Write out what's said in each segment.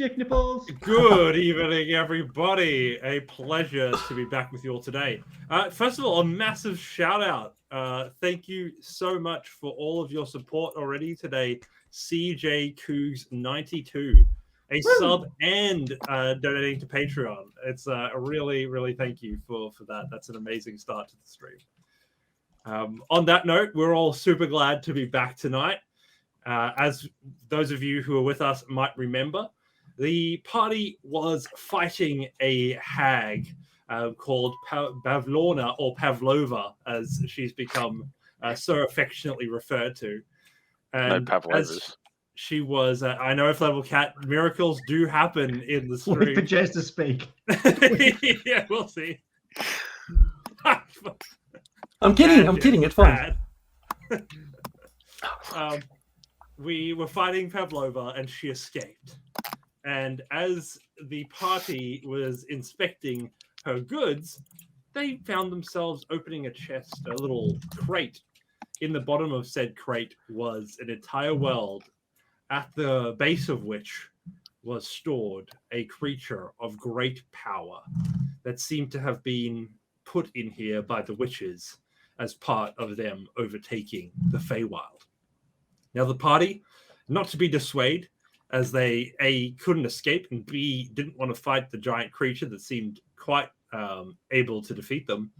Chick nipples. Good evening, everybody. A pleasure to be back with you all today. First of all, a massive shout out. Thank you so much for all of your support already today. CJ Cougs 92, a sub and donating to Patreon. It's a really thank you for that. That's an amazing start to the stream. On that note, we're all super glad to be back tonight. As those of you who are with us might remember, the party was fighting a hag called Pavlona, or Pavlova, as she's become so affectionately referred to. And no Pavlovas. She was, I know, Flabble Cat, miracles do happen in the stream. Wait for Jez to speak. Yeah, we'll see. I'm kidding, it's fine. We were fighting Pavlova and she escaped. And as the party was inspecting her goods, they found themselves opening a chest, a little crate. In the bottom of said crate was an entire world, at the base of which was stored a creature of great power that seemed to have been put in here by the witches as part of them overtaking the Feywild. Now the party, not to be dissuaded, as they A, couldn't escape, and B, didn't want to fight the giant creature that seemed quite able to defeat them,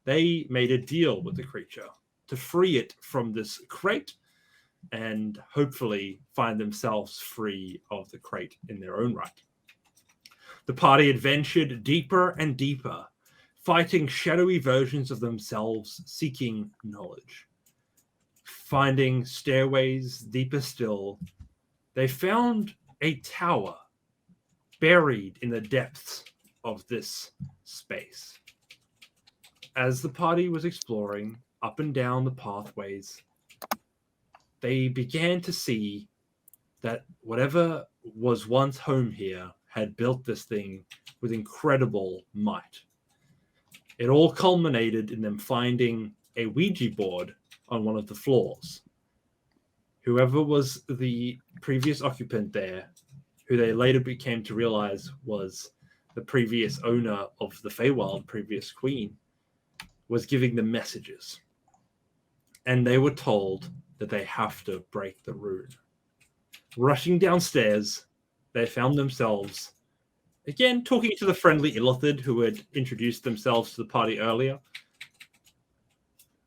they made a deal with the creature to free it from this crate and hopefully find themselves free of the crate in their own right. The party adventured deeper and deeper, fighting shadowy versions of themselves, seeking knowledge. Finding stairways deeper still, they found a tower buried in the depths of this space. As the party was exploring up and down the pathways, they began to see that whatever was once home here had built this thing with incredible might. It all culminated in them finding a Ouija board on one of the floors. Whoever was the previous occupant there, who they later became to realize was the previous owner of the Feywild, previous queen, was giving them messages. And they were told that they have to break the rune. Rushing downstairs, they found themselves, again, talking to the friendly Illithid who had introduced themselves to the party earlier.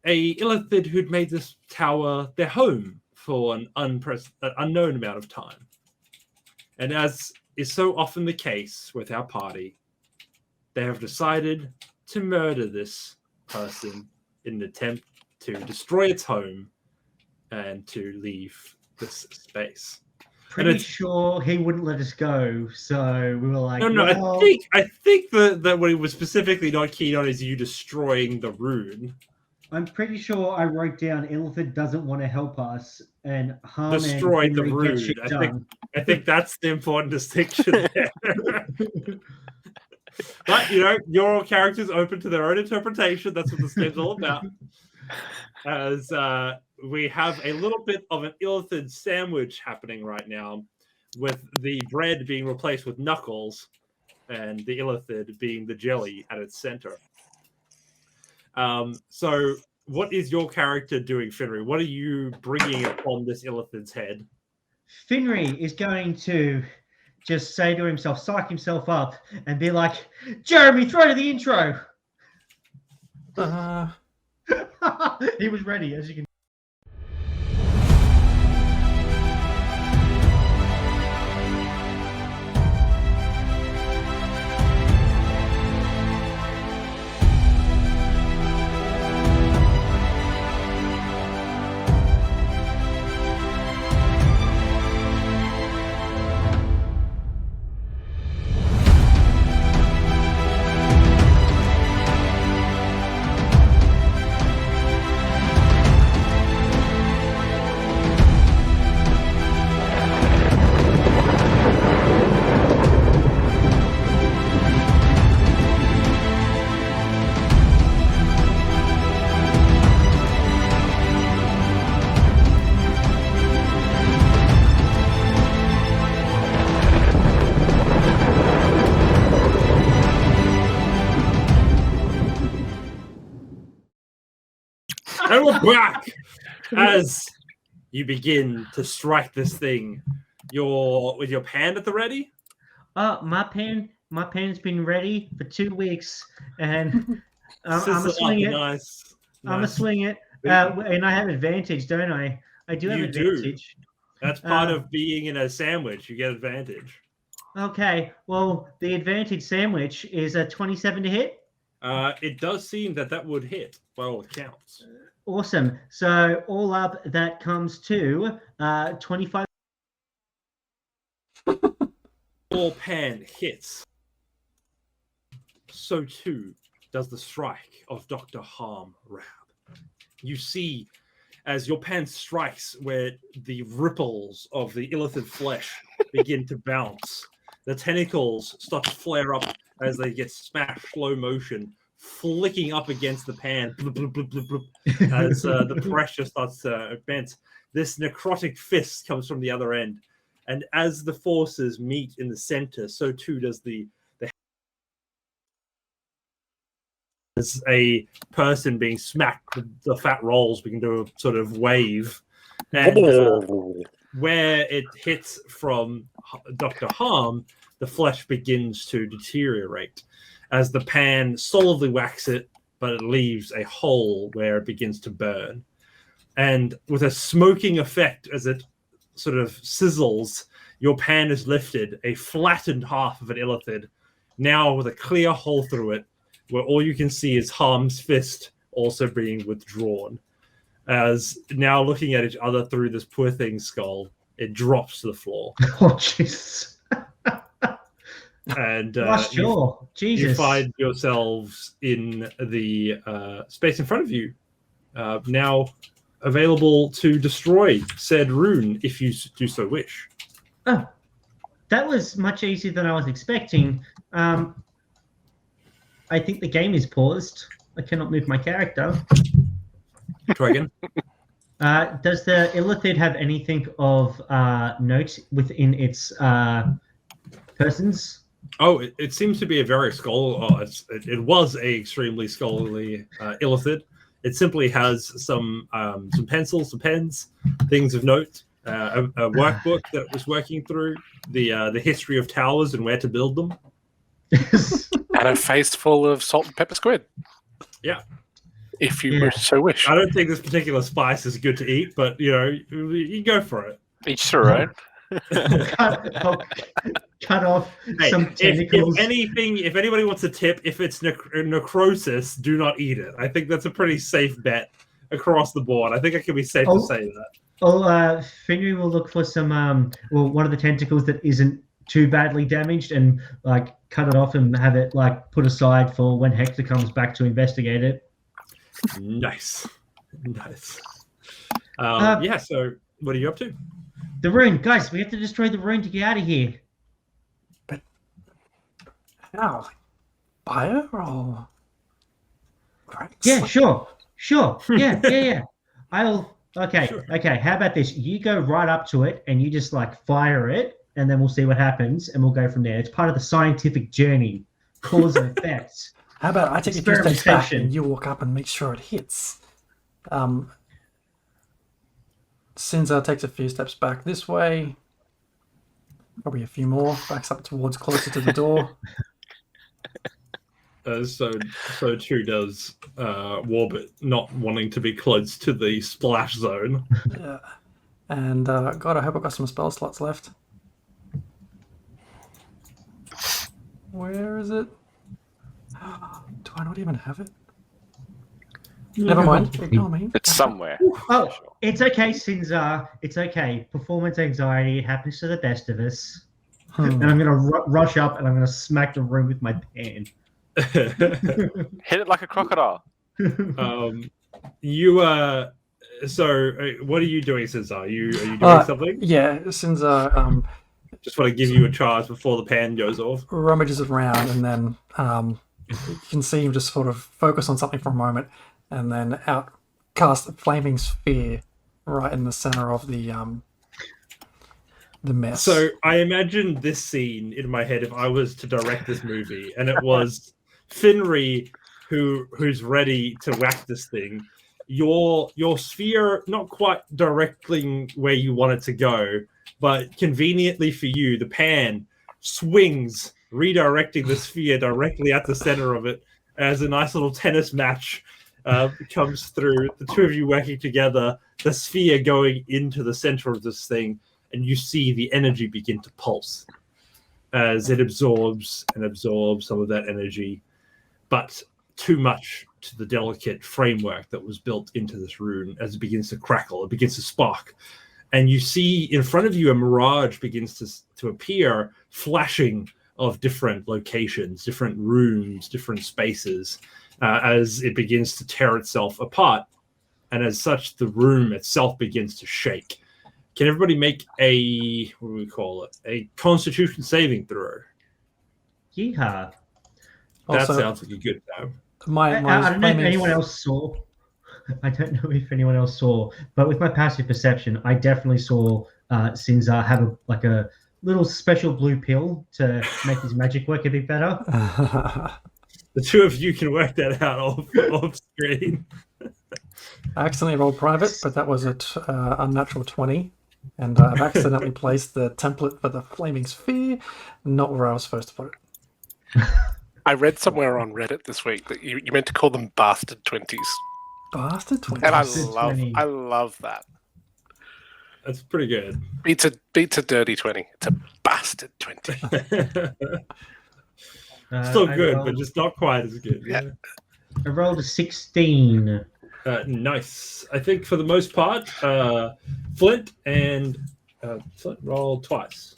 A Illithid who'd made this tower their home for an unknown amount of time. And as is so often the case with our party, they have decided to murder this person in an attempt to destroy its home and to leave this space. Pretty sure he wouldn't let us go, so we were like, no. Well... I think that what he was specifically not keen on is you destroying the rune. I'm pretty sure I wrote down Illithid doesn't want to help us and harm destroy and the rune. I think that's the important distinction there. But your all characters open to their own interpretation. That's what this game's all about. As we have a little bit of an Illithid sandwich happening right now, with the bread being replaced with knuckles and the Illithid being the jelly at its center. So what is your character doing, Finry? What are you bringing upon this Illithid's head? Finry is going to just say to himself, psych himself up, and be like, Jeremy, throw to the intro. He was ready, as you can. Settle back as you begin to strike this thing. You're with your pan at the ready. My pan's been ready for 2 weeks, and I'm Sizzle a up swing a it. nice. I'm a swing it, and I have advantage, don't I? I do have You do. advantage. That's part of being in a sandwich. You get advantage. Okay, well, the advantage sandwich is a 27 to hit. It does seem that would hit by all accounts. Awesome. So all up, that comes to 25. Your pan hits. So too does the strike of Dr. Harm Rab. You see, as your pan strikes, where the ripples of the illithid flesh begin to bounce, the tentacles start to flare up as they get smashed slow motion, flicking up against the pan bloop, bloop, bloop, bloop, bloop, as the pressure starts to bend. This necrotic fist comes from the other end, and as the forces meet in the center, so too does the as a person being smacked, the fat rolls begin to sort of wave, and where it hits from Dr. Harm, the flesh begins to deteriorate as the pan solidly whacks it, but it leaves a hole where it begins to burn. And with a smoking effect as it sort of sizzles, your pan is lifted, a flattened half of an illithid, now with a clear hole through it, where all you can see is Harm's fist also being withdrawn. As now looking at each other through this poor thing's skull, it drops to the floor. Oh, jeez. And Jesus. you find yourselves in the space in front of you, now available to destroy said rune if you do so wish. Oh, that was much easier than I was expecting. I think the game is paused. I cannot move my character. Try again. Does the illithid have anything of note within its persons? Oh, it seems to be a very scholarly. It was a extremely scholarly illithid. It simply has some pencils, some pens, things of note, a workbook that it was working through, the history of towers and where to build them. And a face full of salt and pepper squid. Yeah. If you so wish. I don't think this particular spice is good to eat, but, you go for it. Each to their own. Cut off some tentacles. If anybody wants a tip, if it's necrosis, do not eat it. I think that's a pretty safe bet across the board. I think it can be safe to say that. Finry will look for some, one of the tentacles that isn't too badly damaged and cut it off and have it put aside for when Hector comes back to investigate it. Nice. So what are you up to? The rune, guys, we have to destroy the rune to get out of here. But how? Fire or cracks? Yeah, sure. Yeah. Okay. How about this? You go right up to it and you just fire it, and then we'll see what happens, and we'll go from there. It's part of the scientific journey, cause and effect. How about I take a few steps back and you walk up and make sure it hits? Sinza takes a few steps back this way, probably a few more, backs up towards closer to the door. So too does Warbit, not wanting to be close to the splash zone. Yeah. And God, I hope I've got some spell slots left. Where is it? Do I not even have it? Never mind. Ignore me. It's somewhere. Oh, it's okay, Sinza. It's okay. Performance anxiety. It happens to the best of us. And I'm going to rush up and I'm going to smack the room with my pan. Hit it like a crocodile. So what are you doing, Sinza? Are you doing something? Yeah, Sinza just want to give you a charge before the pan goes off. Rummages around, and then you can see him just sort of focus on something for a moment, and then cast a flaming sphere right in the center of the mess. So I imagine this scene in my head if I was to direct this movie, and it was Finry who's ready to whack this thing, your sphere not quite directly where you want it to go, but conveniently for you, the pan swings, redirecting the sphere directly at the center of it as a nice little tennis match comes through. The two of you working together, the sphere going into the center of this thing, and you see the energy begin to pulse as it absorbs some of that energy, but too much to the delicate framework that was built into this rune. As it begins to crackle, it begins to spark, and you see in front of you a mirage begins to appear, flashing of different locations, different rooms, different spaces, as it begins to tear itself apart, and as such the room itself begins to shake. Can everybody make a, what do we call it, a Constitution saving throw? Yeehaw. That Also, sounds like a good time. my I don't know if flaming- anyone else saw. I don't know if anyone else saw, but with my passive perception, I definitely saw Sinzar have a little special blue pill to make his magic work a bit better. The two of you can work that out off screen. I accidentally rolled private, but that was an unnatural 20. And I've accidentally placed the template for the flaming sphere not where I was supposed to put it. I read somewhere on Reddit this week that you meant to call them bastard 20s. Bastard 20. And Bastard 20. I love that. That's pretty good. Beats a dirty 20. It's a bastard 20. Still I good, rolled- but just not quite as good. Yeah. I rolled a 16. Nice. I think for the most part, Flint rolled twice.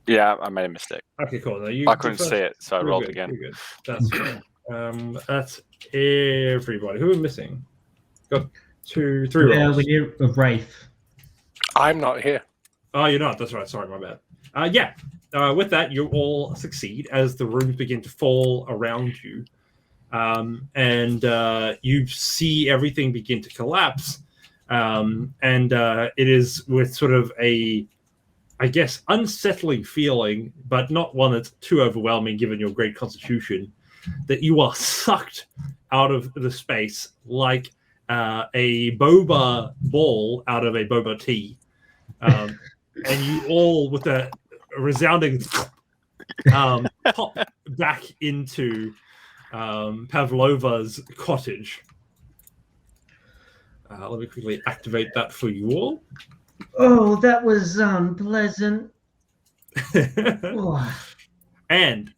Yeah, I made a mistake. Okay, cool. Now you I couldn't see it, so I You're rolled good, again. you're good. That's fine. That's everybody. Who are we missing? Got 3 Yeah, rolls. we need a Wraith. I'm not here. Oh, you're not. That's right. Sorry, my bad. With that, you all succeed as the rooms begin to fall around you. And you see everything begin to collapse. It is with sort of a, I guess, unsettling feeling, but not one that's too overwhelming given your great constitution, that you are sucked out of the space like a boba ball out of a boba tea. And you all, with a resounding pop back into Pavlova's cottage. Let me quickly activate that for you all. Oh, that was unpleasant. Oh. And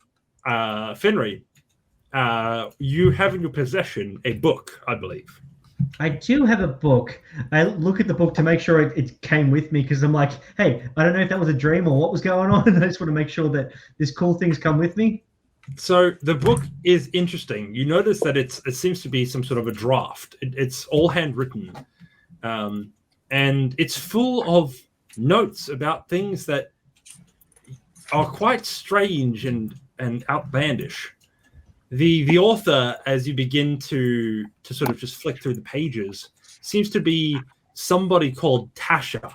Finry, you have in your possession a book, I believe. I do have a book. I look at the book to make sure it came with me because I'm like, hey, I don't know if that was a dream or what was going on. And I just want to make sure that this cool thing's come with me. So the book is interesting. You notice that it seems to be some sort of a draft. It's all handwritten. And it's full of notes about things that are quite strange and outlandish. The author, as you begin to sort of just flick through the pages, seems to be somebody called Tasha.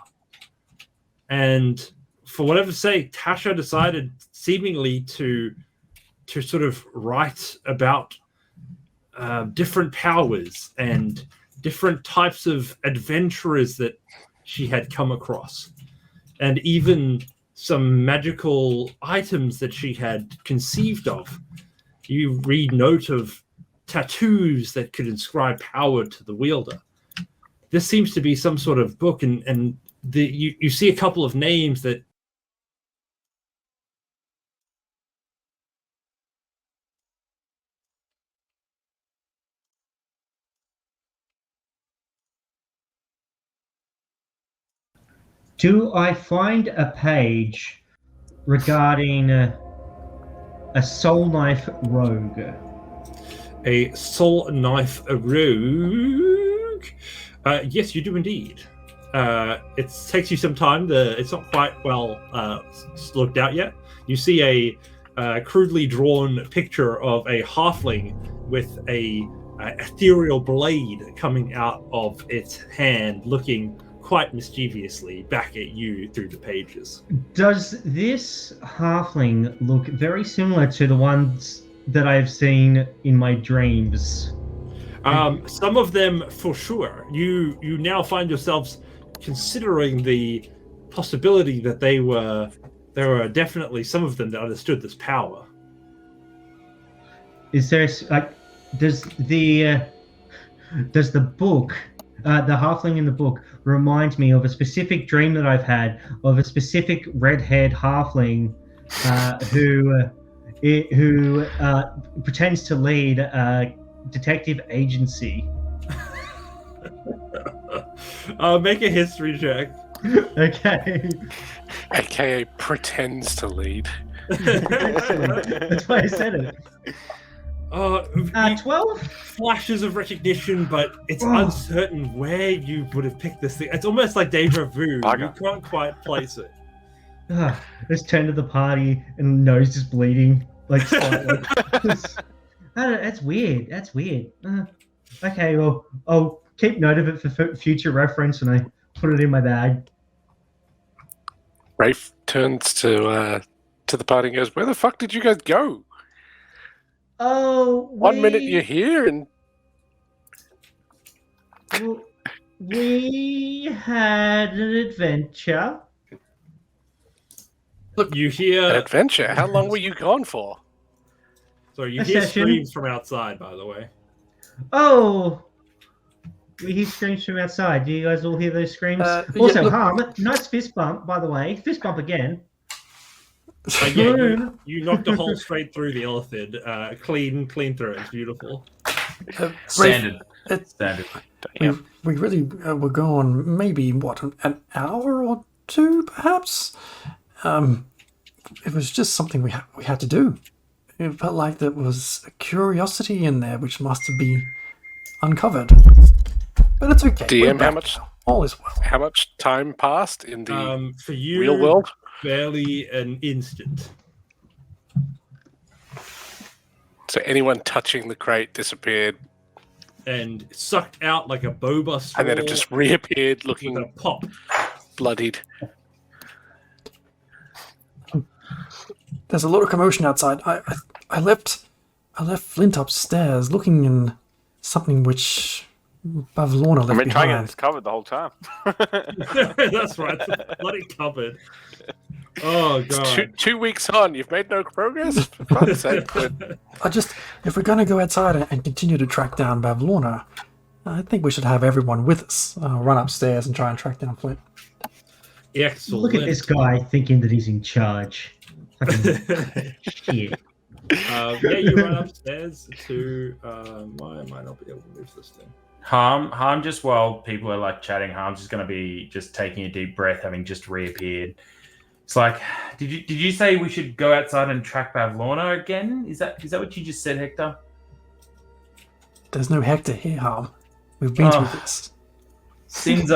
And for whatever sake, Tasha decided seemingly to sort of write about different powers and different types of adventurers that she had come across, and even some magical items that she had conceived of. You read note of tattoos that could inscribe power to the wielder. This seems to be some sort of book, and you see a couple of names that Do I find a page regarding a soul knife rogue? a soul knife rogue. Yes, you do indeed. It takes you some time. It's not quite well looked out yet. You see a crudely drawn picture of a halfling with a ethereal blade coming out of its hand, looking quite mischievously back at you through the pages. Does this halfling look very similar to the ones that I've seen in my dreams? Some of them for sure. You now find yourselves considering the possibility that there were definitely some of them that understood this power. Is there does the book, the halfling in the book, remind me of a specific dream that I've had of a specific red-haired halfling who pretends to lead a detective agency? Make a history check. Okay. AKA pretends to lead. That's why I said it. 12? Flashes of recognition, but it's uncertain where you would have picked this thing. It's almost like deja vu. Bugger. You can't quite place it. Let's turn to the party and nose is bleeding, like slightly. That's weird. That's weird. Okay, well, I'll keep note of it for future reference, and I put it in my bag. Rafe turns to the party and goes, "Where the fuck did you guys go? Oh, 1 minute you're here and we had an adventure. You hear an adventure. How long were you gone for?" Sorry, you A hear session. screams from outside, by the way. Oh, we hear screams from outside. Do you guys all hear those screams? Yeah, Also, look- Harm, nice fist bump, by the way. Fist bump again. Yeah, you knocked a hole straight through the elephant. Clean through it. It's beautiful. Rafe, Standard. it- Standard. we really were gone maybe, what, an hour or two, perhaps? It was just something we had to do. It felt like there was a curiosity in there which must be uncovered. But it's okay. DM, We're how back much- now. All is well. How much time passed in the For you, real world? barely an instant. So anyone touching the crate disappeared, And sucked out like a boba straw. and then it just reappeared with a looking pop. bloodied. There's a lot of commotion outside. I left Flint upstairs looking in something which Bavlorna left I've been trying to get behind. this covered the whole time. That's right. It's bloody covered. Oh god. 2 weeks on, you've made no progress? For fuck's sake. But If we're gonna go outside and continue to track down Bavlorna, I think we should have everyone with us. Run upstairs and try and track down Flint. Excellent. Look at this guy thinking that he's in charge. Fucking shit. Yeah, you run upstairs to. Why am I not be able to move this thing? Harm just while people are like chatting, Harm's just gonna be just taking a deep breath, having just reappeared. It's like, did you say we should go outside and track Bavlorna again? Is that what you just said, Hector? There's no Hector here, Harm. We've been through Oh. this. Since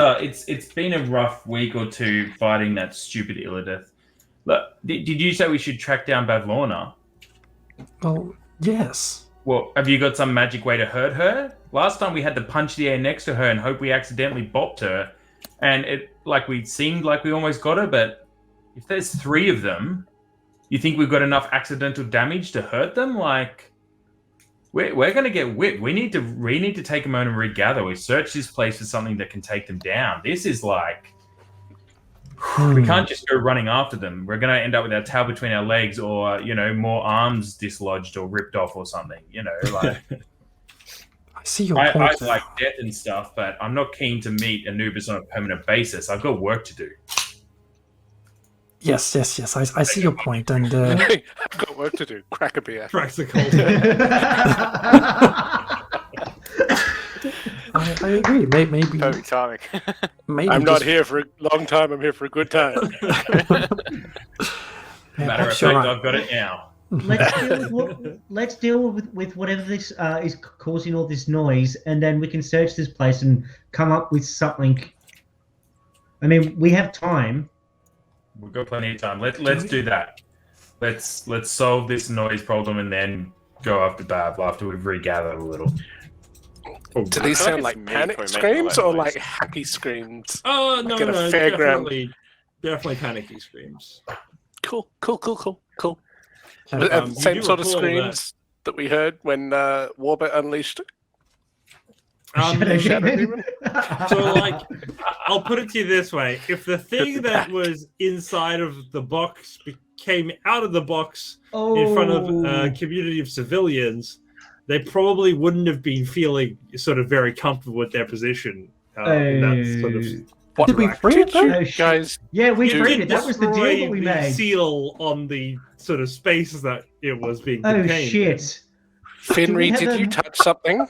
it's been a rough week or two fighting that stupid Illidith. Look, did you say we should track down Bavlorna? Well, yes. Well, have you got some magic way to hurt her? Last time we had to punch the air next to her and hope we accidentally bopped her, and it we seemed like we almost got her. But if there's 3 of them, you think we've got enough accidental damage to hurt them? Like, we're gonna get whipped. We need to take a moment and regather. We search this place for something that can take them down. This is like. We can't just go running after them. We're going to end up with our tail between our legs, or more arms dislodged or ripped off or something. Like I see your I point there. like death and stuff, but I'm not keen to meet Anubis on a permanent basis. I've got work to do. Yes. I see your point, and I've got work to do. Crack a beer. Cracks the cold. I agree. Maybe Perfect timing. I'm not here for a long time. I'm here for a good time. Matter of perhaps fact, you're right. I've got it now. Let's deal with whatever this is causing all this noise, and then we can search this place and come up with something. I mean, we have time. We've got plenty of time. Let's do that. Let's solve this noise problem and then go after Bav after we've regathered a little. Do these I feel sound like like it's me panic probably screams making all or that like noise. happy screams? Oh no, Like at a no, fairground. definitely panicky screams. Cool. Okay. You Same do sort of recall screams that we heard when Warbit unleashed. Shadow Shadow Demon. So, like, I'll put it to you this way: if the thing that was inside of the box came out of the box in front of a community of civilians, they probably wouldn't have been feeling sort of very comfortable with their position in that sort of. What Did we interaction. free it though? Oh, shit. guys? Yeah, we You freed did it. That was the deal destroy that we the made. seal on the sort of space that it was being Oh contained. shit! Finry, have did you a- touch something?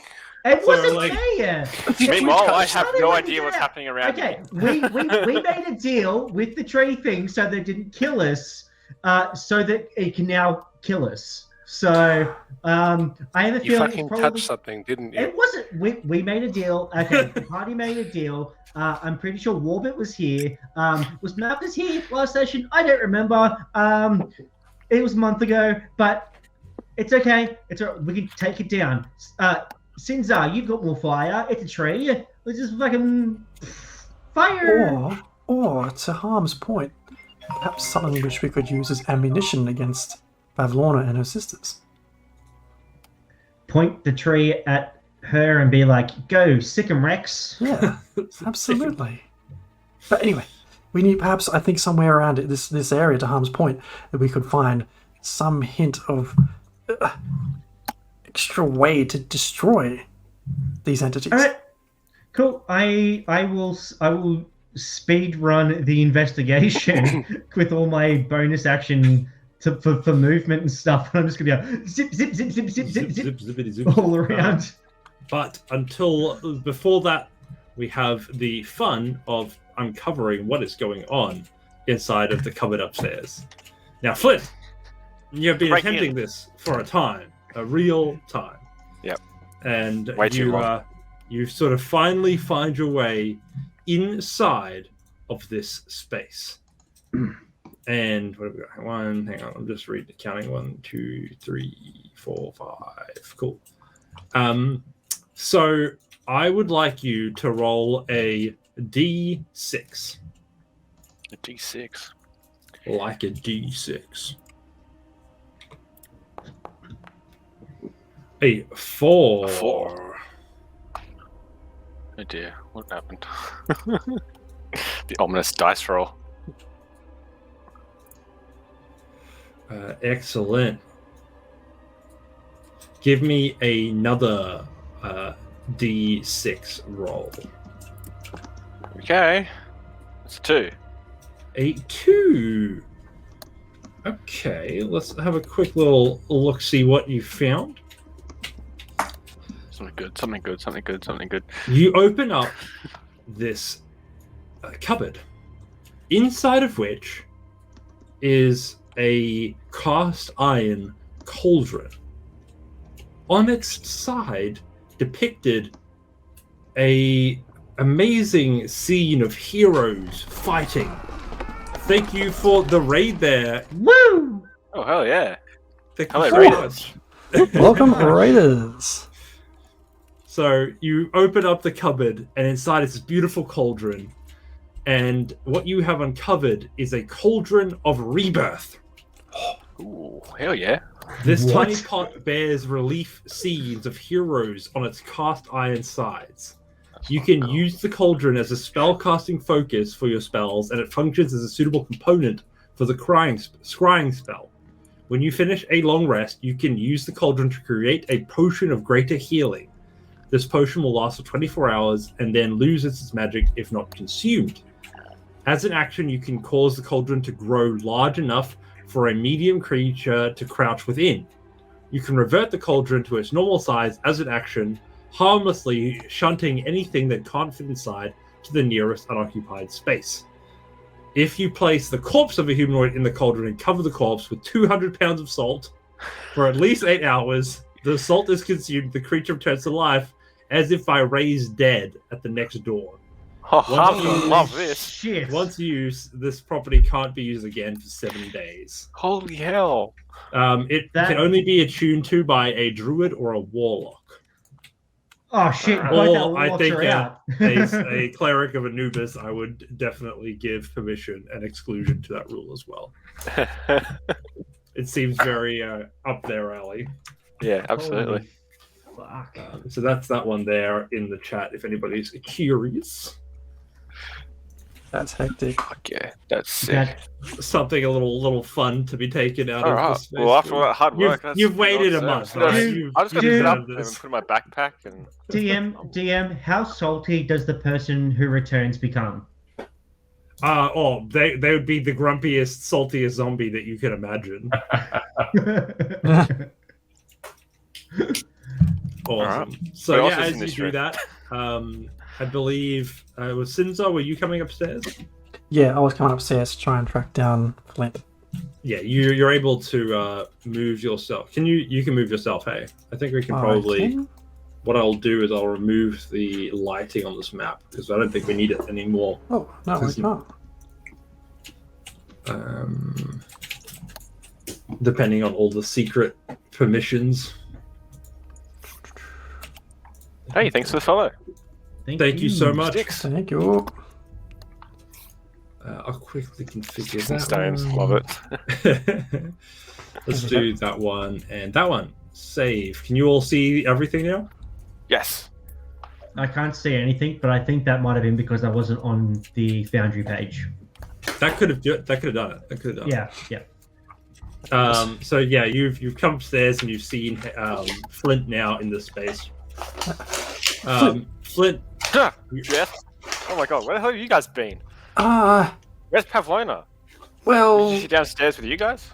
It So, wasn't like- there. Meanwhile, I have Somebody no went idea what's there. happening around me. Okay, we made a deal with the tree thing so they didn't kill us, so that it can now kill us. So I have a You feeling fucking it's probably. touched something, didn't you? It wasn't. We made a deal. Okay, the party made a deal. I'm pretty sure Warbit was here. Was Malthus here last session? I don't remember. It was a month ago, but it's okay. It's all right. We can take it down. Sinzar, you've got more fire. It's a tree. Let's just fucking fire. Or to Harm's point, perhaps something which we could use as ammunition against Pavlorna and her sisters. Point the tree at her and be like, "Go, sick 'em, Rex." Yeah, absolutely. But anyway, we need perhaps, I think, somewhere around this area, to Harm's point, that we could find some hint of extra way to destroy these entities. All right, cool. I will speed run the investigation with all my bonus action for movement and stuff. I'm just gonna be like, zip, zip, zip, zip, zip, zip, zip, zippity, zip. all around. But before that, we have the fun of uncovering what is going on inside of the cupboard upstairs. Now, Flint, you have been Breaking attempting this for a real time. Yep. And Way too long. you sort of finally find your way inside of this space. And what have we got? Hang on, I'm just counting 1, 2, 3, 4, 5. Cool. So I would like you to roll a D6. A D6. Like a D6. A 4. 4. Oh dear, what happened? The ominous dice roll. Excellent. Give me another D6 roll. Okay. It's a 2. A 2. Okay, let's have a quick little look, see what you found. Something good. You open up this cupboard, inside of which is a cast iron cauldron. On its side, depicted a amazing scene of heroes fighting. Thank you for the raid there. Woo! Oh, hell yeah. Thank Hello, you so Raiders. much. Welcome, Raiders. So you open up the cupboard, and inside is this beautiful cauldron. And what you have uncovered is a cauldron of rebirth. Ooh, hell yeah. This What? tiny pot bears relief scenes of heroes on its cast iron sides. That's You fucking can cool. use the cauldron as a spell-casting focus for your spells, and it functions as a suitable component for the scrying spell. When you finish a long rest, you can use the cauldron to create a potion of greater healing. This potion will last for 24 hours and then loses its magic if not consumed. As an action, you can cause the cauldron to grow large enough for a medium creature to crouch within. You can revert the cauldron to its normal size as an action, harmlessly shunting anything that can't fit inside to the nearest unoccupied space. If you place the corpse of a humanoid in the cauldron and cover the corpse with 200 pounds of salt for at least 8 hours, the salt is consumed, the creature returns to life as if by raised dead at the next dawn. Oh, Once I you- love this. Shit. Once used, this property can't be used again for 7 days. Holy hell. It That- can only be attuned to by a druid or a warlock. Oh shit! Or Both our I warlocks think are a, out. a cleric of Anubis, I would definitely give permission and exclusion to that rule as well. It seems very up their alley. Yeah, absolutely. Fuck. So that's that one there in the chat. If anybody's curious, That's hectic. Fuck yeah, that's sick. That, something a little fun to be taken out All of right. the space. Well, after all that hard work, You've waited a month. Right? I just got to Dude. sit up and put in my backpack and. DM, how salty does the person who returns become? They would be the grumpiest, saltiest zombie that you could imagine. Awesome. So What yeah, else is as in you this do room? that, I believe was Sinzo. Were you coming upstairs? Yeah, I was coming upstairs to try and track down Flint. Yeah, you're able to move yourself. You can move yourself? Hey, I think we can probably. Alright. What I'll do is I'll remove the lighting on this map because I don't think we need it anymore. Oh, no, we can't. Depending on all the secret permissions. Hey, thanks for the follow. Thank you so much. Sticks. Thank you. I'll quickly configure Some that stones. one. Love it. Let's do that one and that one. Save. Can you all see everything now? Yes. I can't see anything, but I think that might have been because I wasn't on the Foundry page. That could have done it. That could have done it. Yeah. So yeah, you've come upstairs and you've seen Flint now in this space. Flint. Huh, Jeff. Oh my god, where the hell have you guys been? Where's Pavlona? Well, Is she downstairs with you guys?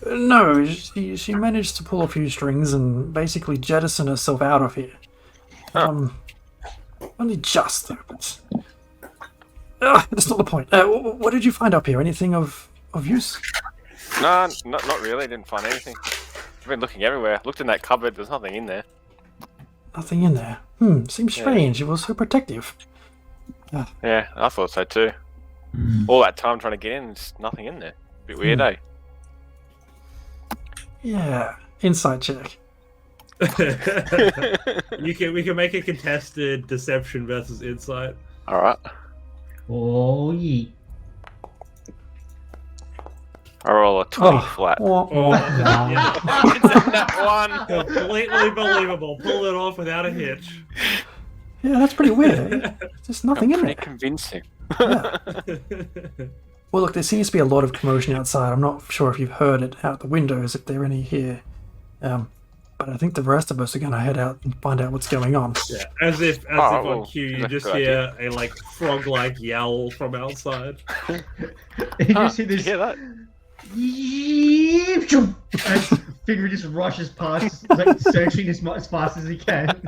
No, she managed to pull a few strings and basically jettison herself out of here. Only just though, but that's not the point. What did you find up here? Anything of use? No, not really. Didn't find anything. I've been looking everywhere. Looked in that cupboard. There's nothing in there. Nothing in there. Seems strange. It was so protective. Yeah, I thought so too. All that time trying to get in, there's nothing in there. Bit weird, eh? Yeah. Insight check. We can make a contested deception versus insight. All right. Oh, yeah. I roll a 20 flat. Oh, yeah. That one. Completely believable. Pull it off without a hitch. Yeah, that's pretty weird. Eh? There's nothing in Pretty there. convincing. Yeah. Well, look, there seems to be a lot of commotion outside. I'm not sure if you've heard it out the windows, if there are any here. But I think the rest of us are going to head out and find out what's going on. Yeah, as if on cue, you that's just a good hear a like frog-like yowl from outside. You see this? You hear that? And Finger just rushes past, like searching as fast as he can.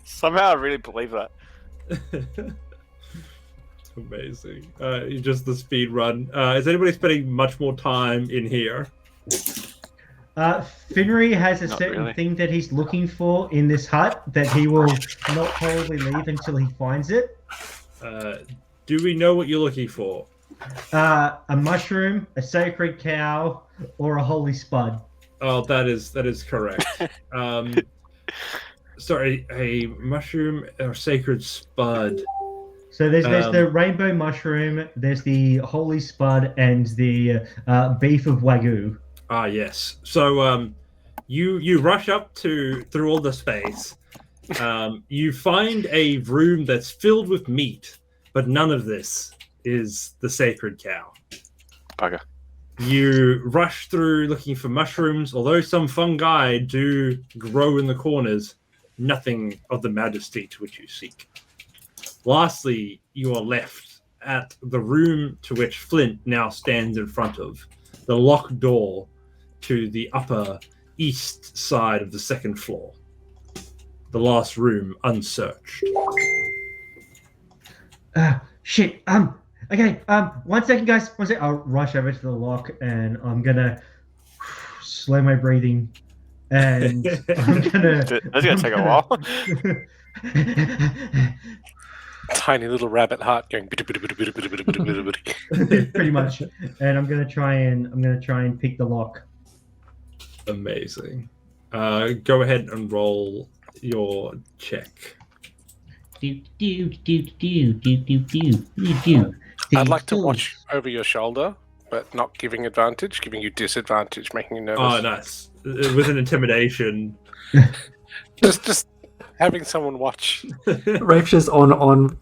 Somehow I really believe that. Amazing. You just the speed run. Is anybody spending much more time in here? Finnery has a Not certain really. thing that he's looking for in this hut that he will not probably leave until he finds it. Do we know what you're looking for? A mushroom, a sacred cow, or a holy spud. Oh, that is correct. Sorry, a mushroom or sacred spud. So there's the rainbow mushroom, there's the holy spud, and the beef of wagyu. Ah, yes. So you rush up through all the space. You find a room that's filled with meat, but none of this is the sacred cow. Bugger. You rush through looking for mushrooms, although some fungi do grow in the corners, nothing of the majesty to which you seek. Lastly, you are left at the room to which Flint now stands in front of, the locked door to the upper east side of the second floor. The last room unsearched. Shit. Okay. 1 second, guys. 1 second. I'll rush over to the lock, and I'm gonna slow my breathing, and I'm gonna. That's gonna take a while. Tiny little rabbit heart going. Pretty much, and I'm gonna try and pick the lock. Amazing. Go ahead and roll your check. I'd like to watch over your shoulder but not giving advantage, giving you disadvantage, making you nervous. Oh, nice. With an intimidation. Just having someone watch. Rafe's just on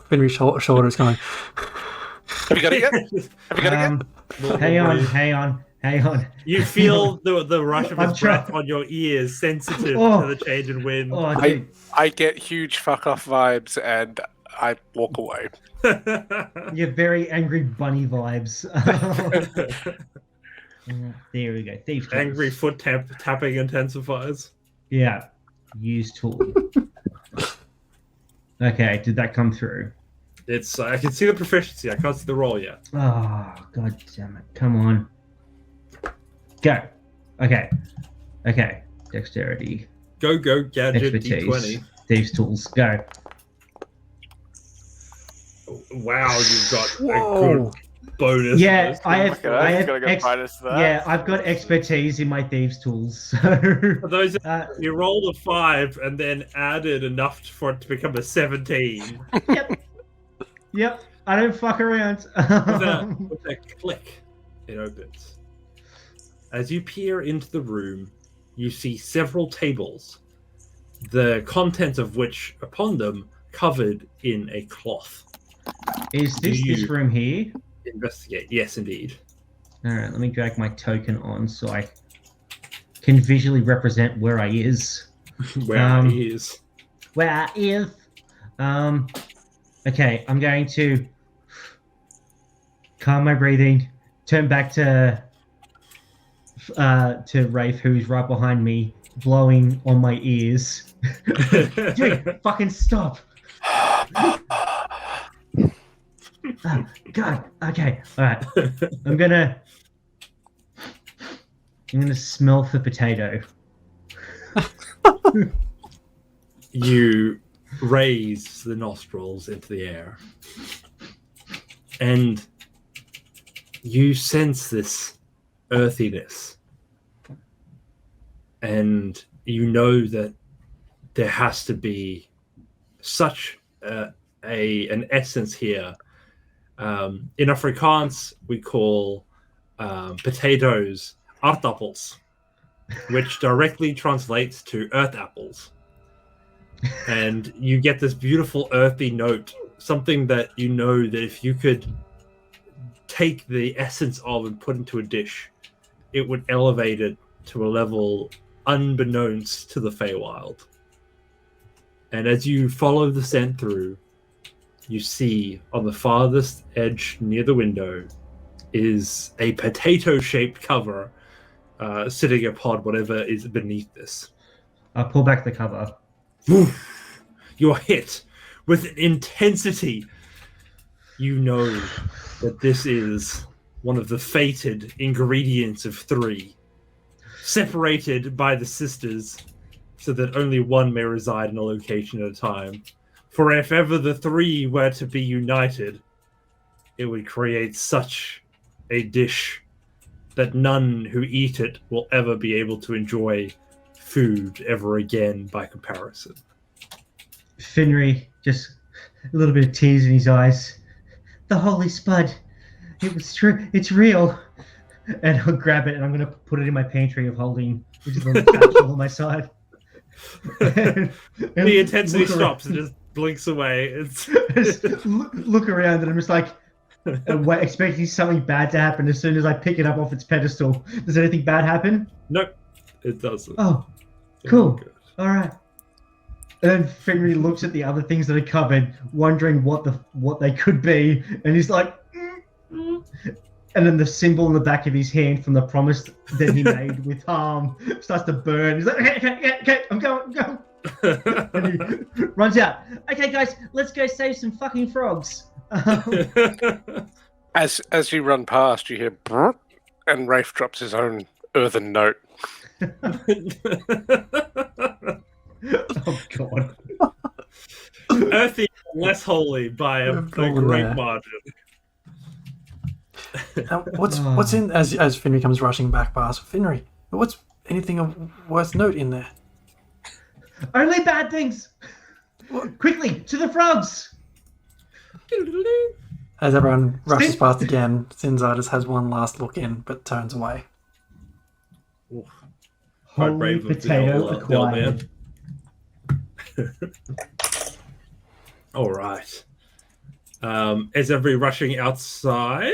Finry's shoulders going, Have you got it yet? Have you got it yet? Hang on. You feel the rush of I'm his breath trying- on your ears, sensitive Oh. to the change in wind. Oh, dude. I get huge fuck off vibes and I walk away. You're very angry bunny vibes. There we go. Thief tools. Angry foot tapping intensifies. Yeah. Use tool. Okay, did that come through? It's I can see the proficiency. I can't see the roll yet. Oh, god damn it. Come on. Go. Okay. Dexterity. Go gadget Expertise. D20. Thieves tools. Go. Wow, you've got a whoa. good bonus. Yeah, for this. I have. Look at that, I he's have gotta go minus that. yeah, I've got expertise in my thieves tools. So, For those you rolled a 5 and then added enough for it to become a 17. yep. I don't fuck around. With a click, it opens. As you peer into the room, you see several tables, the contents of which upon them covered in a cloth. Is this room here? Investigate. Yes, indeed. All right, let me drag my token on so I can visually represent where I is. Where he is. Where I is. Okay, I'm going to calm my breathing, turn back to Rafe, who's right behind me, blowing on my ears. Dude, fucking stop! Oh, God. Okay. All right. I'm gonna smell for potato. You raise the nostrils into the air, and you sense this earthiness, and you know that there has to be such an essence here. In Afrikaans, we call potatoes aardappels, which directly translates to earth apples. And you get this beautiful earthy note, something that you know that if you could take the essence of and put into a dish, it would elevate it to a level unbeknownst to the Feywild. And as you follow the scent through, you see on the farthest edge near the window is a potato-shaped cover sitting upon whatever is beneath this. I'll pull back the cover. You're hit with an intensity. You know that this is one of the fated ingredients of 3, separated by the sisters so that only one may reside in a location at a time. For if ever the 3 were to be united, it would create such a dish that none who eat it will ever be able to enjoy food ever again by comparison. Finry, just a little bit of tears in his eyes. The holy spud. It was true. It's real. And I'll grab it and I'm going to put it in my pantry of holding, which is on the couch on my side. And The intensity look around- stops and just blinks away. It's just look around and I'm just like, expecting something bad to happen as soon as I pick it up off its pedestal. Does anything bad happen? Nope, it doesn't. Oh, cool. All right. And then Finry looks at the other things that are covered, wondering what they could be, and he's like, and then the symbol in the back of his hand from the promise that he made with harm starts to burn. He's like, okay, I'm going. And he runs out. Okay, guys, let's go save some fucking frogs. As you run past, you hear brrrt, and Rafe drops his own earthen note. Oh god. Earthy, less holy by a great margin. What's in as Finry comes rushing back past? Finry, what's anything of worth note in there? Only bad things. Quickly to the frogs. As everyone rushes past again, Sinzar just has one last look in, but turns away. Quite Holy brave of the potato old man. acquired. All right. Is everybody rushing outside?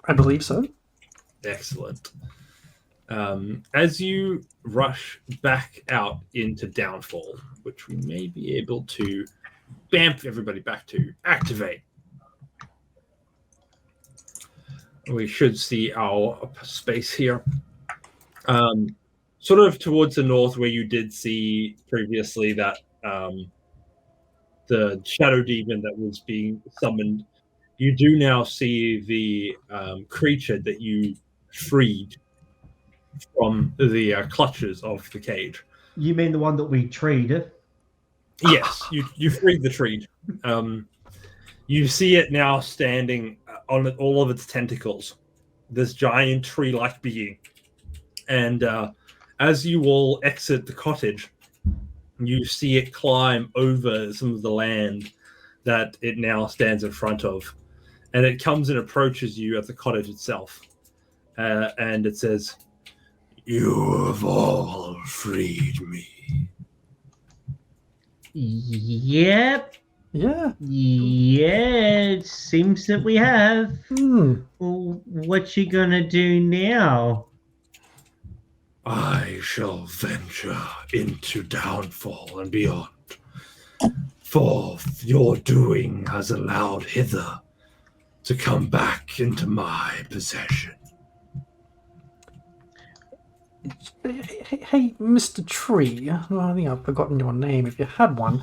I believe so. Excellent. As you rush back out into Downfall, which we may be able to bamf everybody back to, activate. We should see our space here. Sort of towards the north where you did see previously that the shadow demon that was being summoned, you do now see the creature that you freed from the clutches of the cage. You mean the one that we treed? Yes, you freed the tree. You see it now standing on all of its tentacles, this giant tree-like being. And as you all exit the cottage, you see it climb over some of the land that it now stands in front of. And it comes and approaches you at the cottage itself. And it says, "You have all freed me." Yep. Yeah. Yeah, it seems that we have. Well, what you gonna do now? I shall venture into Downfall and beyond, for your doing has allowed Hither to come back into my possession. Hey, Mr. Tree. I think I've forgotten your name if you had one.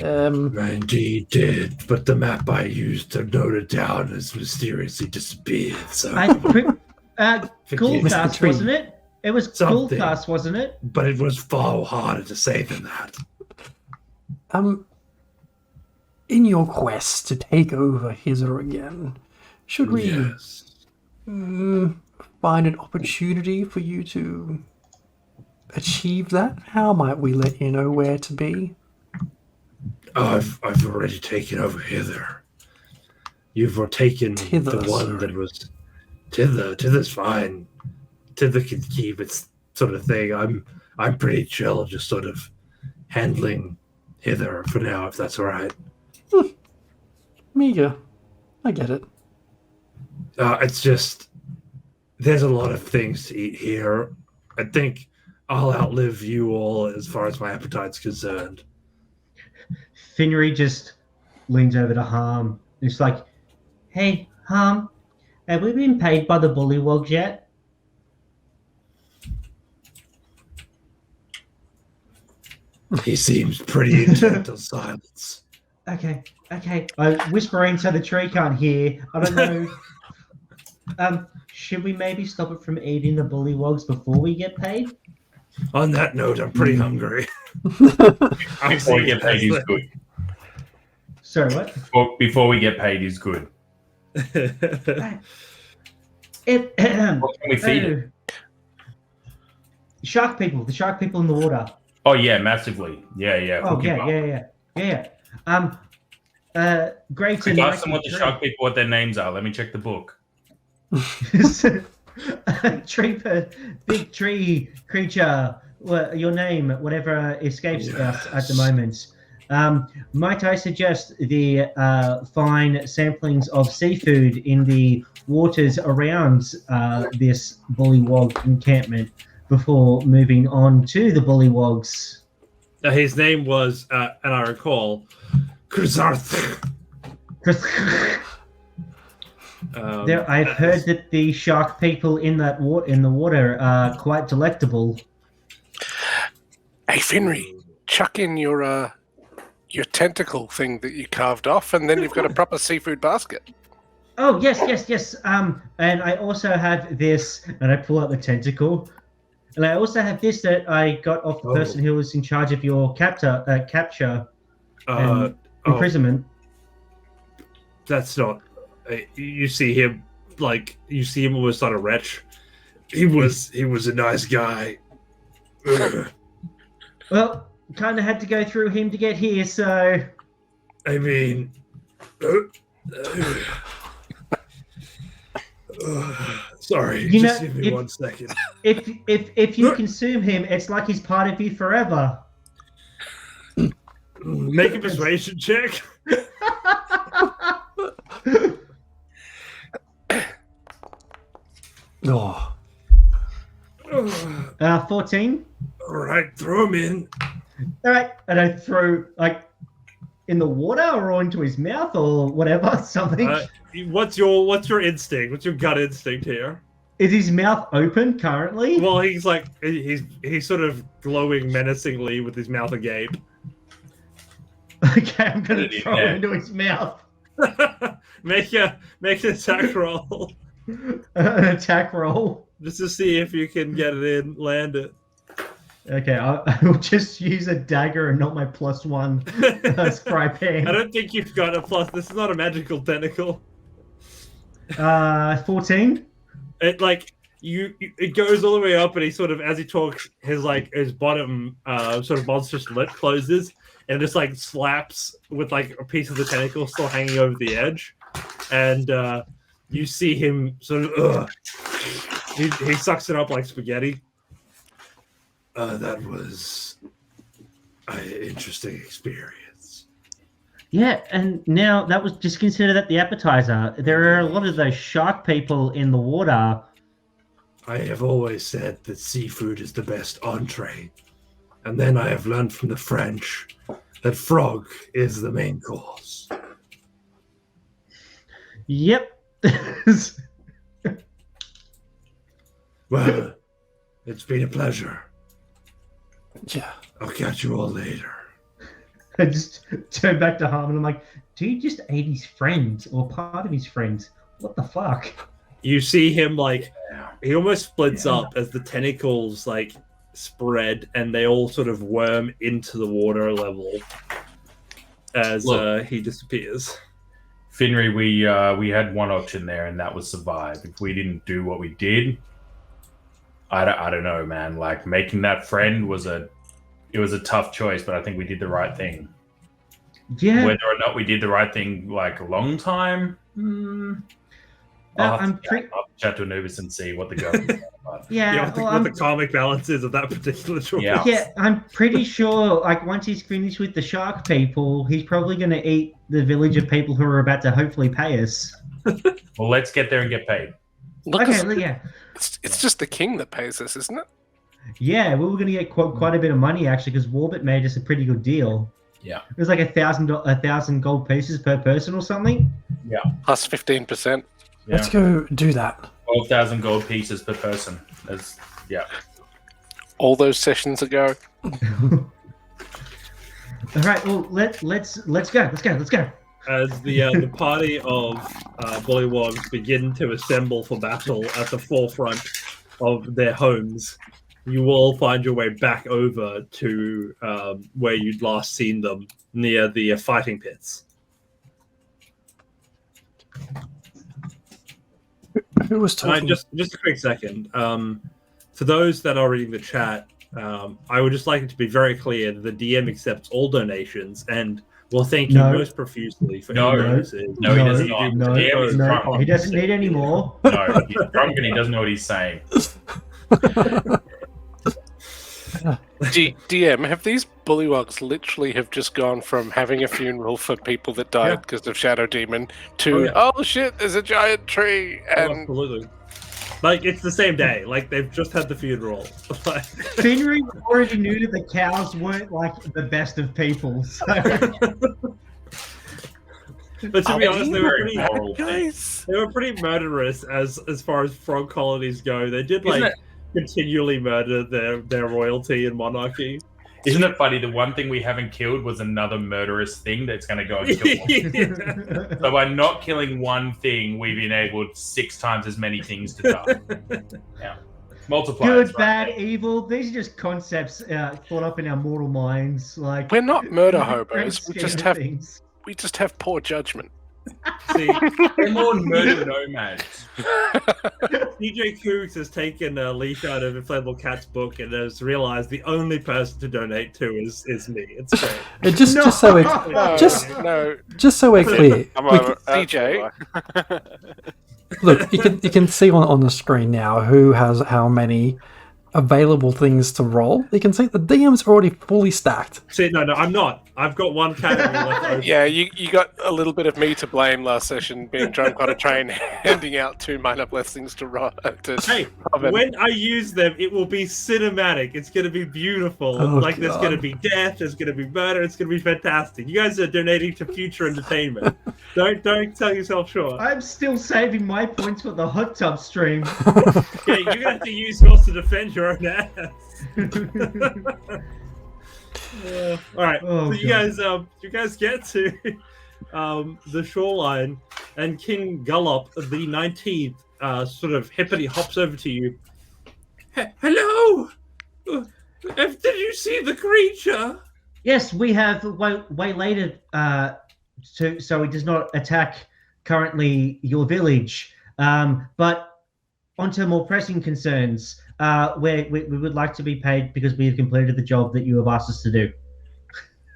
I indeed did, but the map I used to note it down has mysteriously disappeared. So Coolcast, Tree. wasn't it? It was Something. Coolcast, wasn't it? But it was far harder to say than that. In your quest to take over Hither again, should we Yes. find an opportunity for you to achieve that? How might we let you know where to be? I've already taken over Hither. You've taken Tither, the one sorry. that was Tither. Tither's fine. Tither can keep its sort of thing. I'm pretty chill, just sort of handling Hither for now, if that's all right. Meager. I get it. It's just there's a lot of things to eat here. I think I'll outlive you all as far as my appetite's concerned. Finnery just leans over to Harm. It's like, "Hey, Harm, have we been paid by the Bullywogs yet?" He seems pretty intent on silence. Okay. I whispering so the tree can't hear. I don't know. Should we maybe stop it from eating the Bullywogs before we get paid? On that note, I'm pretty hungry. Before we get paid is good. Sorry, what? Before we get paid is good. What What can we feed it? The shark people in the water. Oh yeah, massively. Yeah. Oh Hook him up. yeah. Great Quick, and ask them what the shark people, what their names are. Let me check the book. Big tree creature. Your name, whatever escapes us at the moment. Might I suggest the fine samplings of seafood in the waters around this Bullywog encampment before moving on to the Bullywogs? His name was, and I recall, Krizarth. I've heard that the shark people in the water are quite delectable. Hey, Finry, chuck in your tentacle thing that you carved off, and then you've got a proper seafood basket. Oh yes. And I also have this, and I pull out the tentacle, and I also have this that I got off the person who was in charge of your capture and imprisonment. That's not. You see him almost on a wretch. He was a nice guy. Well, kind of had to go through him to get here, so. I mean, Sorry, You just know, give me if- 1 second. If you consume him, it's like he's part of you forever. Make a persuasion check. Oh, 14. All right, throw him in. All right, and I throw like in the water or into his mouth or whatever, something. What's your instinct? What's your gut instinct here? Is his mouth open currently? Well, he's like he's sort of glowing menacingly with his mouth agape. Okay, I'm gonna Put it in throw there. it into his mouth. make an attack roll An attack roll. just to see if you can get it in, land it. Okay, I will just use a dagger and not my +1 spry pan. I don't think you've got a plus. This is not a magical tentacle. 14. It like it goes all the way up, and he sort of, as he talks, his bottom sort of monstrous lip closes, and just like slaps with like a piece of the tentacle still hanging over the edge, and you see him sort of he sucks it up like spaghetti. That was an interesting experience. Yeah, and now that was just consider that the appetizer. There are a lot of those shark people in the water. I have always said that seafood is the best entree, and then I have learned from the French that frog is the main course. Yep. Well, it's been a pleasure. yeah. I'll catch you all later. I just turn back to Harmon. I'm like, dude just ate his friend or part of his friend. What the fuck? You see him like he almost splits Yeah. up as the tentacles like spread, and they all sort of worm into the water level as Look. he disappears. Finry, we had one option there, and that was survive. If we didn't do what we did, I don't know, man. Like making that friend was a tough choice, but I think we did the right thing. Yeah. Whether or not we did the right thing, like a long time, I'll have to chat to Anubis and see what the government said about it. Yeah. What well, the karmic balance is of that particular choice. Yeah. yeah, I'm pretty sure, like, once he's finished with the shark people, he's probably going to eat the village of people who are about to hopefully pay us. Well, let's get there and get paid. Look, Okay, yeah. it's just the king that pays us, isn't it? Yeah, we were going to get quite a bit of money, actually, because Warbit made us a pretty good deal. Yeah. It was like 1,000 gold pieces per person or something. Plus 15%. Yeah. Let's go do that. 12,000 gold pieces per person. That's, yeah. All those sessions ago. All right, well, let's go. As the party of bullywogs begin to assemble for battle at the forefront of their homes, you all find your way back over to where you'd last seen them, near the fighting pits. Who was talking? Just a quick second. For those that are reading the chat, I would just like it to be very clear that the DM accepts all donations and will thank you No. most profusely for No. any bonuses. No, he does not. No, The DM is drunk. he doesn't need any more. No, he's drunk and he doesn't know what he's saying. DM, have these bullywogs literally have just gone from having a funeral for people that died Yeah. because of Shadow Demon to, Oh, oh shit, there's a giant tree, Oh, and absolutely. Like, it's the same day. Like, they've just had the funeral. Like, Finry already knew that the cows weren't like the best of people. So but to be honest, they were very pretty, moral thing. guys. they were pretty murderous as far as frog colonies go. They did Isn't like it- continually murder their royalty and monarchy. Isn't it funny? The one thing we haven't killed was another murderous thing that's going to go and kill one. So by not killing one thing, we've enabled 6 times as many things to die. Yeah. Multipliers. good, right bad, there. evil. These are just concepts thought up in our mortal minds. Like We're not murder great hobos. scheme of things. We just have poor judgment. See, They're more murder nomads. DJ Coogs has taken a leaf out of Inflatable Cat's book and has realized the only person to donate to is me. It's great. It just so we're No, Just- no, just so we're clear. I'm we over, DJ. Look, you can see on the screen now who has how many available things to roll. You can see the DM's already fully stacked. See, no, I'm not. I've got one category left over. Yeah, you got a little bit of me to blame last session, being drunk on a train, handing out 2 minor blessings to Hey, Robin. when I use them, it will be cinematic. It's going to be beautiful. Oh, like, there's God. going to be death. There's going to be murder. It's going to be fantastic. You guys are donating to future entertainment. Don't sell yourself short. I'm still saving my points for the hot tub stream. Yeah, you're going to have to use yours to defend your own ass. All right, Oh, so you guys get to the shoreline, and King Gullop, the 19th, sort of hippity hops over to you. Hello, did you see the creature? Yes, we have waylaid it so it does not attack currently your village. But onto more pressing concerns, where we would like to be paid because we have completed the job that you have asked us to do.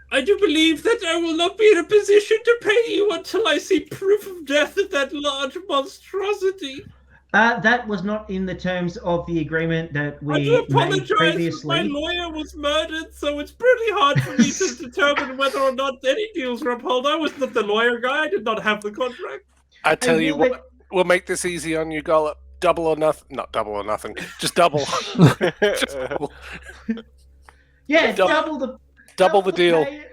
I do believe that I will not be in a position to pay you until I see proof of death of that large monstrosity. That was not in the terms of the agreement that I we do made apologize, but my previously. lawyer was murdered, so it's pretty hard for me to determine whether or not any deals were upheld. I was not the lawyer guy. I did not have the contract. I tell And you will what, we'll make this easy on you, Gollop. Double or nothing. Not double or nothing. Just double. Just double. Yeah, Double- double the deal. pay,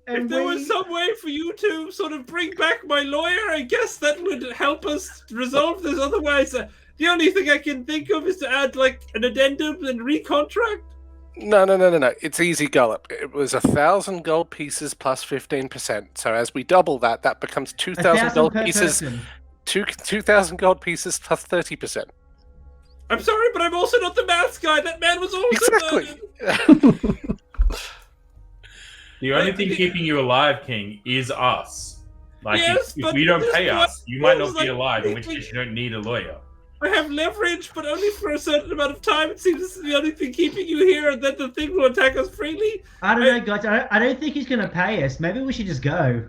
and If there we- was some way for you to sort of bring back my lawyer, I guess that would help us resolve this. Otherwise, the only thing I can think of is to add like an addendum and recontract. No. It's easy, Gollop. It was 1,000 gold pieces plus 15%. So as we double that, that becomes 2,000 1,000 gold per pieces. person. 2,000 gold pieces plus 30%. I'm sorry, but I'm also not the maths guy. That man was also Exactly. murdered. The only thing keeping you alive, King, is us. Like, Yes, if but we don't this pay one us, you might not feels be like alive, in which we- case you don't need a lawyer. I have leverage, but only for a certain amount of time. It seems this is the only thing keeping you here, and then the thing will attack us freely. I don't know, guys. I don't think he's going to pay us. Maybe we should just go.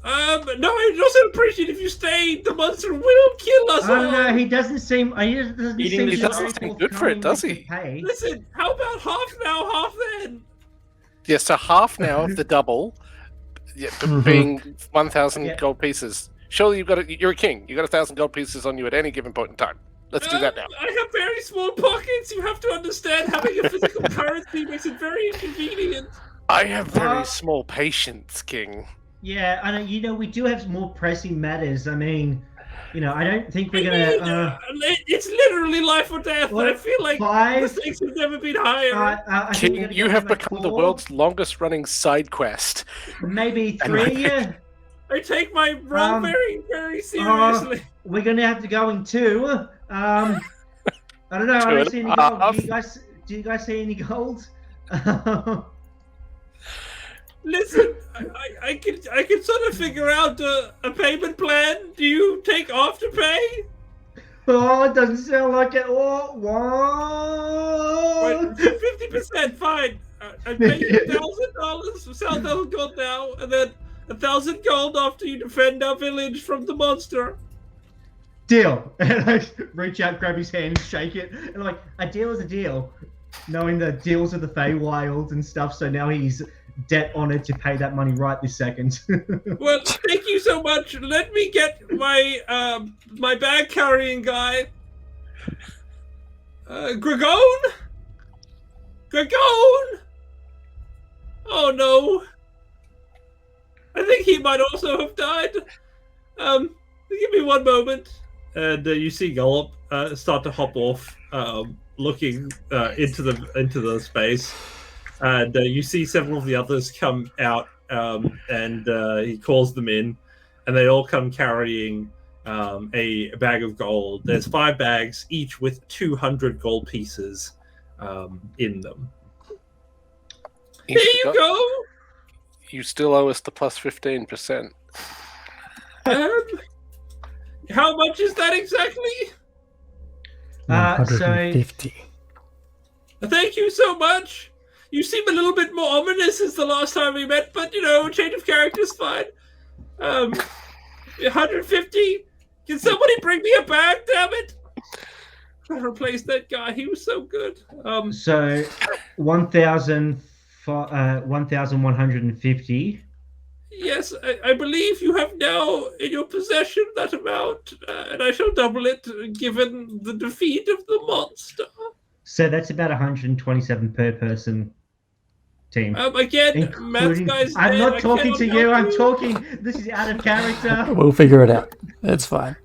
No, I'd also appreciate if you stayed. The monster will kill us I don't all. know. He doesn't seem. He doesn't Eating seem the to doesn't very seem good for it, forthcoming does with he? the pay. Listen, how about half now, half then? Yeah, so half now of the double, Mhm. being 1,000 Yeah. gold pieces. Surely you're a king. You got 1,000 gold pieces on you at any given point in time. Let's do that now. I have very small pockets. You have to understand having a physical currency makes it very inconvenient. I have very Well- small patience, King. Yeah, I know. You know, we do have more pressing matters. I mean, you know, I don't think we're I mean, gonna. it's literally life or death. What? I feel like the Five. stakes have never been higher. I think we're King, gonna you go have for like become the 4, world's longest running side quest. maybe And 3. Yeah. I take my role very, very seriously. We're gonna have to go in 2. I don't know. I Two don't and see any a gold. half. Do you guys see any gold? Listen, I can sort of figure out a payment plan. Do you take after pay? Oh, it doesn't sound like it. Oh, Right, what? 50%, fine. I pay you $1,000, $1,000 gold now, and then 1,000 gold after you defend our village from the monster. Deal. And I reach out, grab his hand, and shake it, and like, a deal is a deal. Knowing the deals of the Feywild and stuff, so now he's debt honored to pay that money right this second. Well, thank you so much. Let me get my my bag carrying guy. Gregone? Gregone? Oh no. I think he might also have died. Give me one moment. And you see Gullop start to hop off, looking into the space. And you see several of the others come out, and he calls them in, and they all come carrying a bag of gold. There's 5 bags, each with 200 gold pieces in them. Here you go. You still owe us the plus 15%. How much is that exactly? 150. Thank you so much. You seem a little bit more ominous since the last time we met, but a change of character is fine. 150. Can somebody bring me a bag? Damn it! I replaced that guy. He was so good. So 1,150. Yes, I believe you have now in your possession that amount, and I shall double it given the defeat of the monster. So that's about 127 per person team. Again, math guys. I'm not talking to you. I'm talking. This is out of character. We'll figure it out. It's fine.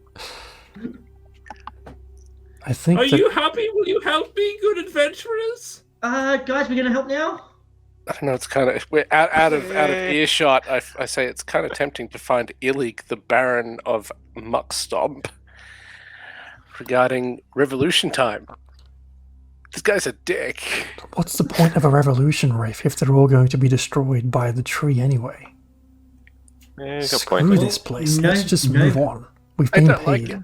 I think. Are you happy? Will you help me, good adventurers? Guys, we're gonna help now. I don't know. It's kind of we're out of earshot. I say it's kind of tempting to find Illig, the Baron of Muckstomp, regarding revolution time. This guy's a dick. What's the point of a revolution, Rafe, if they're all going to be destroyed by the tree anyway? Yeah, good Screw point. this place. No- Let's just no- move on. We've I been don't like paid. it.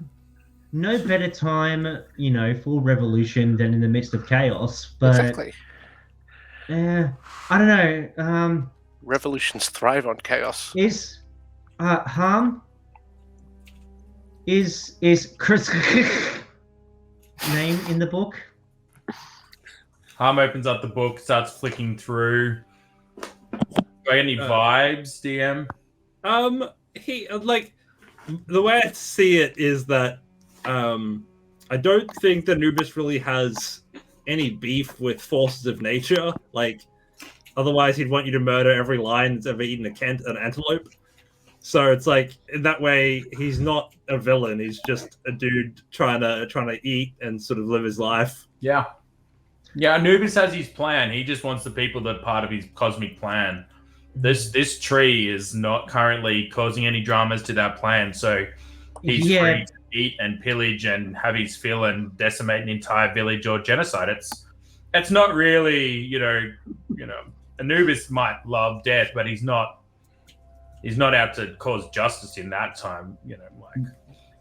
No better time, for revolution than in the midst of chaos. But Exactly. I don't know. Revolutions thrive on chaos. Is Harm is Chris name in the book? Harm opens up the book, starts flicking through. Do I get any vibes, DM? He the way I see it is that I don't think that Anubis really has any beef with forces of nature. Otherwise he'd want you to murder every lion that's ever eaten an antelope. So it's in that way he's not a villain. He's just a dude trying to eat and sort of live his life. Yeah. Yeah, Anubis has his plan. He just wants the people that are part of his cosmic plan. This tree is not currently causing any dramas to that plan, so he's free to eat and pillage and have his fill and decimate an entire village or genocide. It's not really, Anubis might love death, but he's not out to cause justice in that time,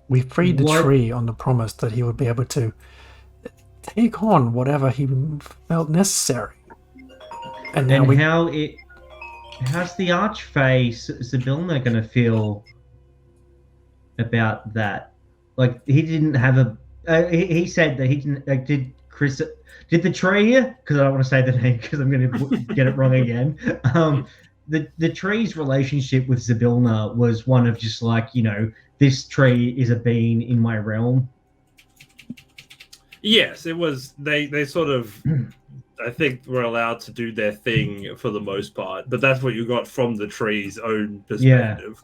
We freed the What- tree on the promise that he would be able to take on whatever he felt necessary. And now And how's the Archfey Zybilna gonna feel about that? He didn't have he said that he didn't. Did the tree? Because I don't want to say the name because I'm going to get it wrong again. The tree's relationship with Zybilna was one of just this tree is a being in my realm. Yes, it was. They sort of, I think, were allowed to do their thing for the most part, but that's what you got from the tree's own perspective.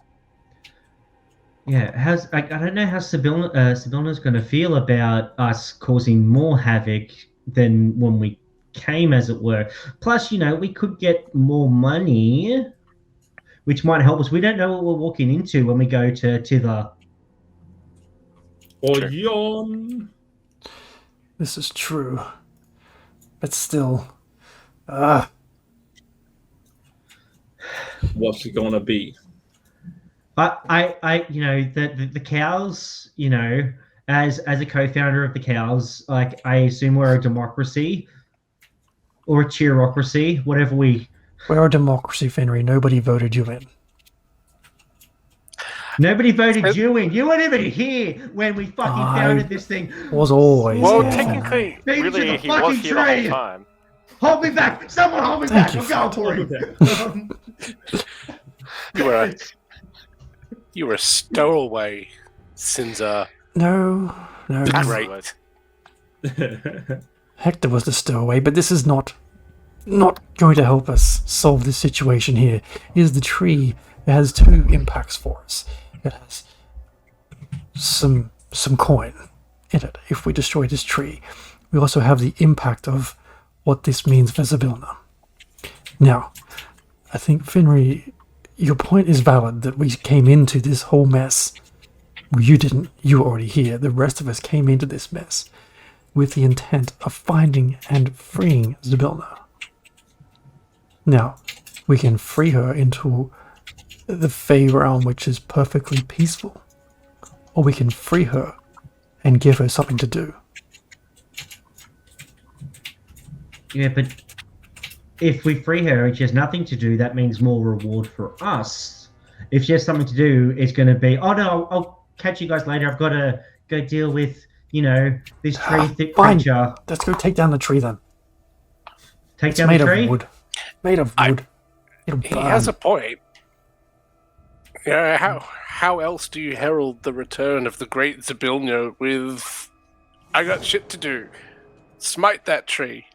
Yeah, I don't know how Zybilna's going to feel about us causing more havoc than when we came, as it were. Plus, we could get more money, which might help us. We don't know what we're walking into when we go to Tither. Or Sure. yawn. this is true. But still, What's it gonna be? The cows, as a co-founder of the cows, I assume we're a democracy or a cheerocracy, whatever we. we're a democracy, Fenry. Nobody voted you in. Nobody voted you in. You weren't even here when we fucking I founded this thing. Was always Well, there, Fenry. technically, Beat you to Really, the he was fucking here the whole tree. time. Hold me back! Someone hold me Thank back! you, I'm going for it. you were a stowaway, Sinza. No. Great. Hector was the stowaway, but this is not going to help us solve this situation here. It is the tree. It has two impacts for us. It has some coin in it if we destroy this tree. We also have the impact of what this means for Zybilna. Now, I think, Finry, your point is valid that we came into this whole mess. Well, you didn't. You were already here. The rest of us came into this mess with the intent of finding and freeing Zybilna. Now, we can free her into the Fey realm, which is perfectly peaceful. Or we can free her and give her something to do. Yeah, but if we free her and she has nothing to do, that means more reward for us. If she has something to do, it's going to be, oh no, I'll catch you guys later. I've got to go deal with, this tree thick Fine. creature. Let's go take down the tree then. Take It's down made the tree. of wood. Made of wood. It'll He burn. has a point. How else do you herald the return of the great Zybilna with I got shit to do. Smite that tree.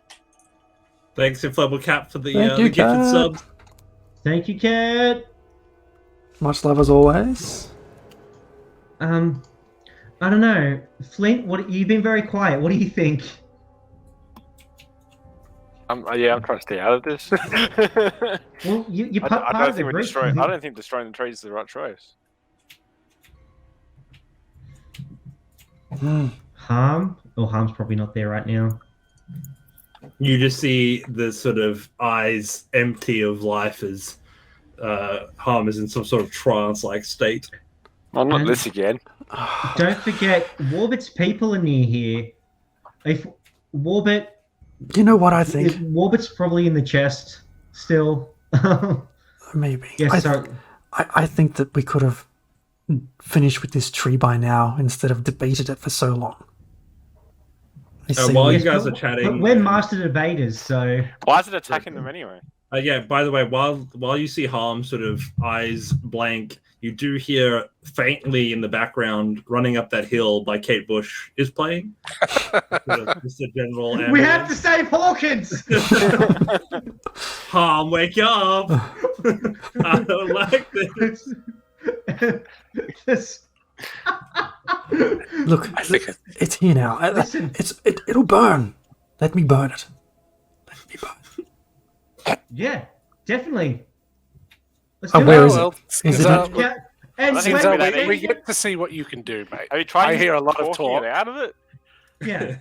Thanks, Inflatable Cap, for the Thank you, gifted Cat. subs. Thank you, Cat. Much love as always. I don't know, Flint. You've been very quiet. What do you think? I'm trying to stay out of this. Well, you're I part don't of the think we're group. destroying. I don't think destroying the trees is the right choice. Harm's probably not there right now. You just see the sort of eyes empty of life as Harm is in some sort of trance-like state. Well, not And- this again. Don't forget, Warbit's people are near here. If Warbit, You know what I think? Warbit's probably in the chest still. Maybe. Yes, so I think that we could have finished with this tree by now instead of debated it for so long. I see While we- you guys are but chatting, we're master debaters, so Why is it attacking them anyway? yeah. By the way, while you see Harm sort of eyes blank, you do hear faintly in the background "Running Up That Hill" by Kate Bush is playing. Just a general. we have to save Hawkins. Harm, wake up! I don't like this. Look, I think it's here now. Listen. It'll burn. Let me burn it. Let me burn it. Yeah, definitely. Let's Oh, do where it. is it? well, Is it Skizzar, Yeah, and I think wait, it's wait, that wait, we easy. get to see what you can do, mate. Are you trying? I hear a lot of talking talk. it out of it. Yeah,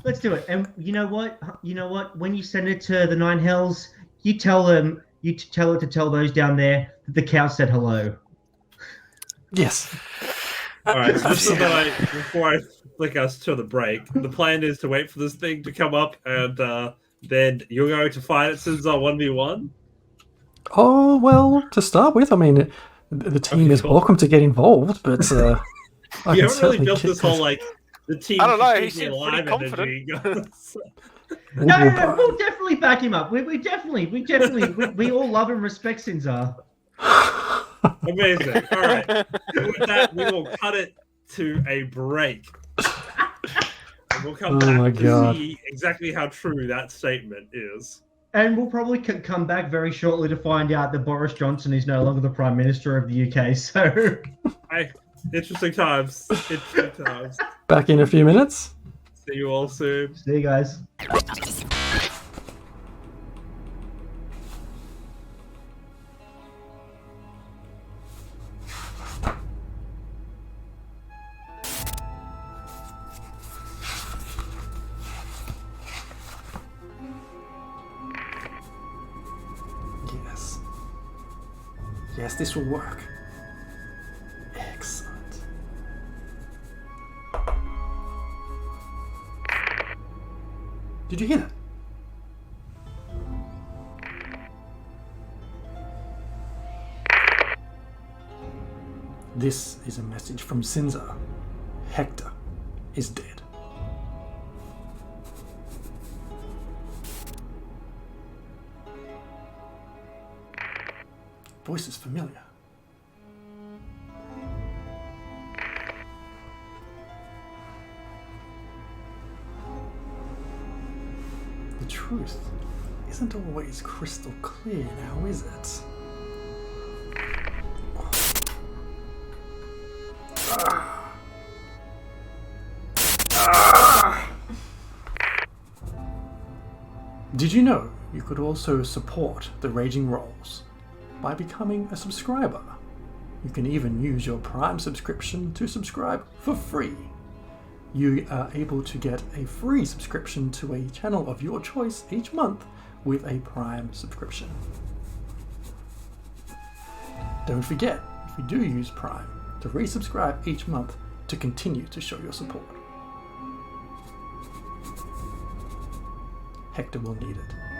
let's do it. And you know what? When you send it to the Nine Hells, you tell them, tell it to tell those down there that the cow said hello. Yes. All right, so just so that before I flick us to the break, the plan is to wait for this thing to come up, and then you're going to fight it since our 1v1. Oh, well, to start with, I mean, the team Okay, is cool. welcome to get involved, but I You can haven't really certainly built get this whole this. like the team. I don't know, he keeps me seemed alive pretty confident. energy. No, we'll definitely back him up. We definitely, we all love and respect Sinzar. Amazing. All right. With that, we will cut it to a break. And we'll come Oh my back to God. see exactly how true that statement is. And we'll probably come back very shortly to find out that Boris Johnson is no longer the Prime Minister of the UK. So, Interesting times. Interesting times. Back in a few minutes. See you all soon. see you guys. Yes. Yes, this will work. Excellent. Did you hear that? This is a message from Sinzar. Hector is dead. Voice is familiar. The truth isn't always crystal clear now, is it? Did you know you could also support the Raging Rolls by becoming a subscriber? You can even use your Prime subscription to subscribe for free. You are able to get a free subscription to a channel of your choice each month with a Prime subscription. Don't forget, if you do use Prime, to resubscribe each month to continue to show your support. Hector will need it.